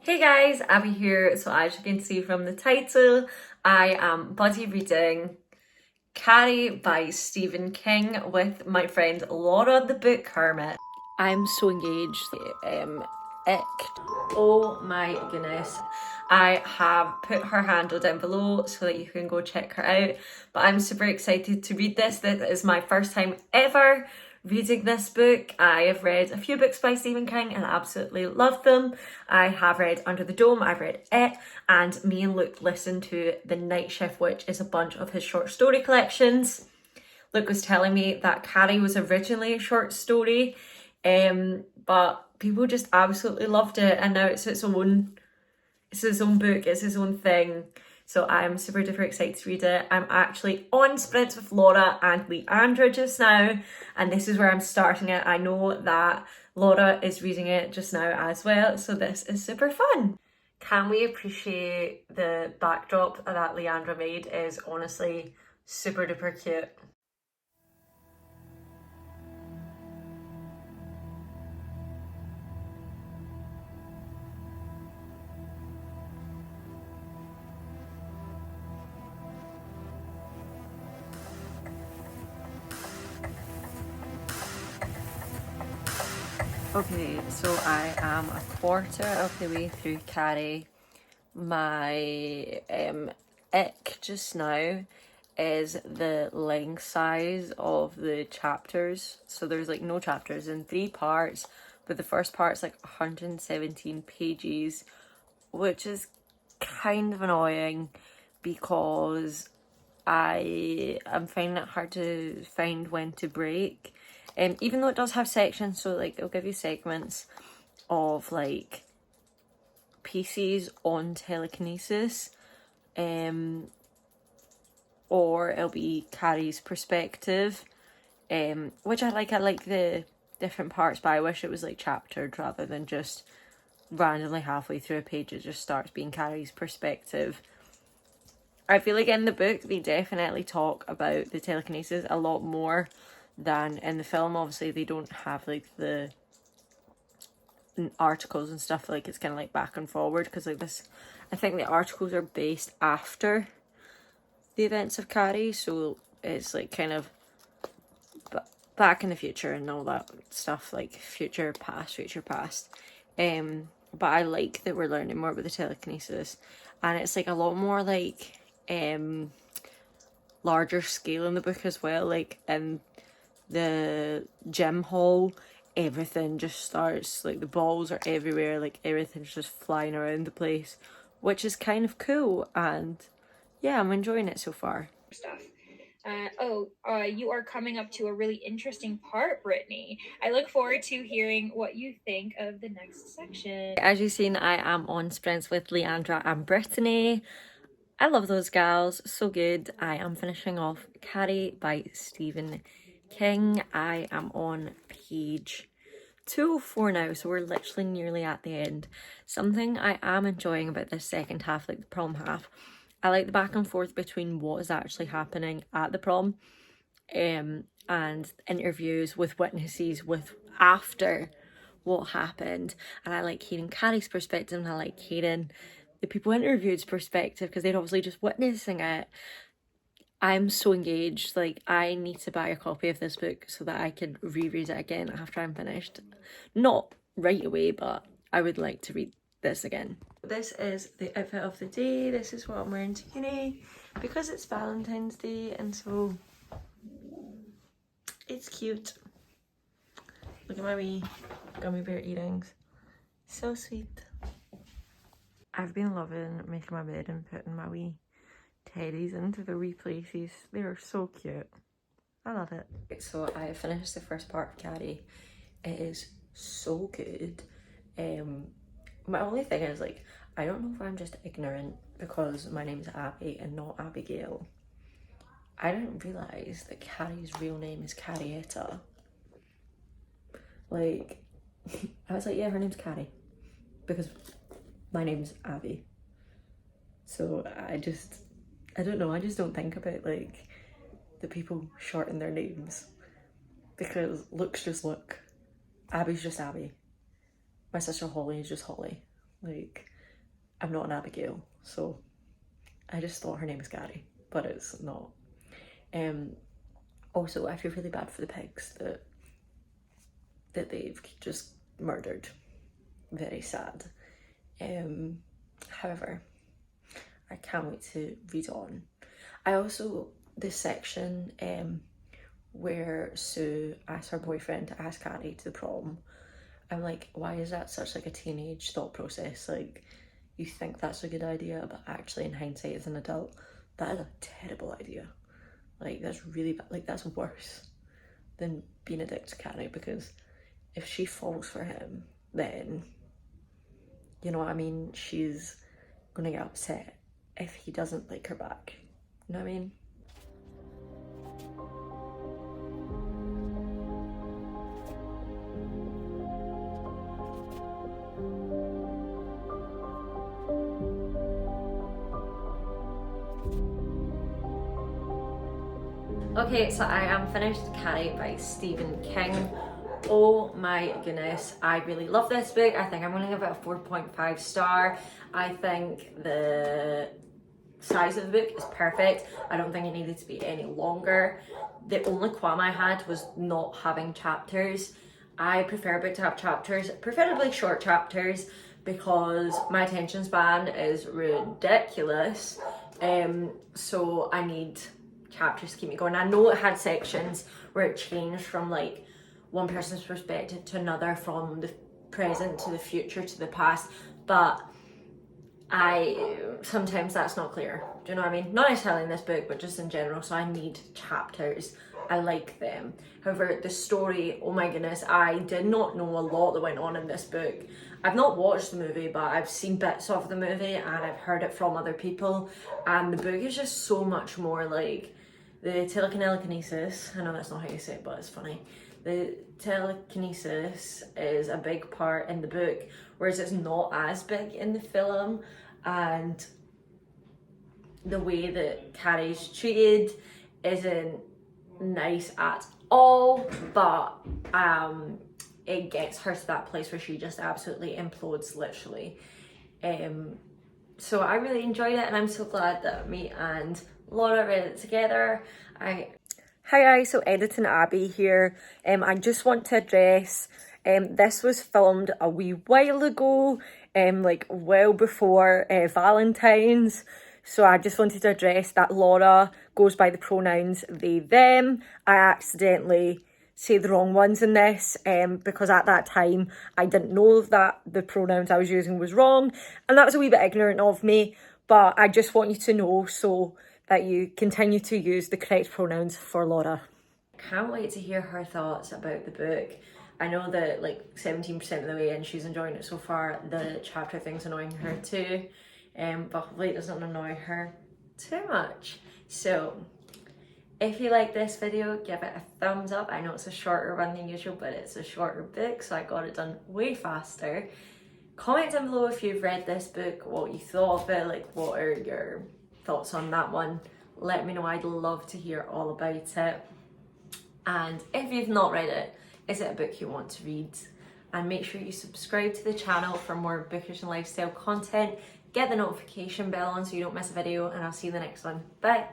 Hey guys, Abby here. So as you can see from the title, I am buddy reading Carrie by Stephen King with my friend Laura the Book Hermit. I'm so engaged. Ick. Oh my goodness. I have put her handle down below so that you can go check her out. But I'm super excited to read this. This is my first time ever reading this book. I have read a few books by Stephen King and absolutely love them. I have read Under the Dome, I've read It, and me and Luke listened to The Night Shift, which is a bunch of his short story collections. Luke was telling me that Carrie was originally a short story, but people just absolutely loved it, and now it's its own book, it's his own thing. So I'm super duper excited to read it. I'm actually on sprints with Laura and Leandra just now, and this is where I'm starting it. I know that Laura is reading it just now as well, so this is super fun. Can we appreciate the backdrop that Leandra made? Is honestly super duper cute. Okay, so I am a quarter of the way through Carrie. My ick just now is the length size of the chapters. So there's like no chapters in 3 parts, but the first part's like 117 pages, which is kind of annoying because I am finding it hard to find when to break. Even though it does have sections, so like it'll give you segments of like pieces on telekinesis, or it'll be Carrie's perspective, which I like. I like the different parts, but I wish it was like chaptered rather than just randomly halfway through a page it just starts being Carrie's perspective. I feel like in the book they definitely talk about the telekinesis a lot more than in the film. Obviously they don't have like the articles and stuff, like it's kind of like back and forward, because like this, I think the articles are based after the events of Carrie, so it's like kind of back in the future and all that stuff, like future past. But I like that we're learning more about the telekinesis, and it's like a lot more like larger scale in the book as well. Like in the gym hall, everything just starts, like the balls are everywhere, like everything's just flying around the place, which is kind of cool, and yeah, I'm enjoying it so far. Stuff. You are coming up to a really interesting part, Brittany. I look forward to hearing what you think of the next section. As you've seen, I am on sprints with Leandra and Brittany. I love those gals, so good. I am finishing off Carrie by Stephen King. I am on page 204 now, so we're literally nearly at the end. Something I am enjoying about this second half, like the prom half, I like the back and forth between what is actually happening at the prom, and interviews with witnesses with after what happened, and I like hearing Carrie's perspective, and I like hearing the people interviewed's perspective because they're obviously just witnessing it. I'm so engaged. Like, I need to buy a copy of this book so that I can reread it again after I'm finished. Not right away, but I would like to read this again. This is the outfit of the day. This is what I'm wearing to uni because it's Valentine's Day, and so it's cute. Look at my wee gummy bear earrings. So sweet. I've been loving making my bed and putting my wee teddies into the wee places. They are so cute. I love it. So I finished the first part of Carrie. It is so good. My only thing is, like, I don't know if I'm just ignorant because my name's Abby and not Abigail. I didn't realise that Carrie's real name is Carrietta. Like, I was like, yeah, her name's Carrie because my name's Abby. So I don't know, I just don't think about like the people shorten their names because Luke's just Luke, Abby's just Abby, my sister Holly is just Holly. Like, I'm not an Abigail, so I just thought her name was Carrie, but it's not. Also, I feel really bad for the pigs that they've just murdered. Very sad. However, I can't wait to read on. I also, this section where Sue asked her boyfriend to ask Carrie to the prom, I'm like, why is that such like a teenage thought process? Like, you think that's a good idea, but actually in hindsight as an adult, that is a terrible idea. Like, that's really bad. Like, that's worse than being a dick to Carrie, because if she falls for him, then, you know what I mean, she's gonna get upset if he doesn't like her back. You know what I mean? Okay, so I am finished Carrie by Stephen King. Oh my goodness, I really love this book. I think I'm gonna give it a 4.5 star. I think the size of the book is perfect. I don't think it needed to be any longer. The only qualm I had was not having chapters. I prefer a book to have chapters, preferably short chapters, because my attention span is ridiculous. So I need chapters to keep me going. I know it had sections where it changed from like one person's perspective to another, from the present to the future to the past, but sometimes that's not clear. Do you know what I mean? Not necessarily in this book, but just in general. So I need chapters. I like them. However, the story, oh my goodness, I did not know a lot that went on in this book. I've not watched the movie, but I've seen bits of the movie and I've heard it from other people. And the book is just so much more like the telekinesis. I know that's not how you say it, but it's funny. The telekinesis is a big part in the book, whereas it's not as big in the film. And the way that Carrie's treated isn't nice at all, but it gets her to that place where she just absolutely implodes, literally. So I really enjoyed it, and I'm so glad that me and Laura read it together. Hi guys, so Editing Abby here. I just want to address, this was filmed a wee while ago, like well before Valentine's. So I just wanted to address that Laura goes by the pronouns they, them. I accidentally say the wrong ones in this because at that time I didn't know that the pronouns I was using was wrong, and that was a wee bit ignorant of me, but I just want you to know so that you continue to use the correct pronouns for Laura. Can't wait to hear her thoughts about the book. I know that like 17% of the way in she's enjoying it so far. The chapter thing's annoying her too, but hopefully it doesn't annoy her too much. So if you like this video, give it a thumbs up. I know it's a shorter run than usual, but it's a shorter book, so I got it done way faster. Comment down below if you've read this book, what you thought of it, like what are your thoughts on that one. Let me know, I'd love to hear all about it. And if you've not read it, is it a book you want to read? And make sure you subscribe to the channel for more bookish and lifestyle content. Get the notification bell on so you don't miss a video, and I'll see you in the next one. Bye.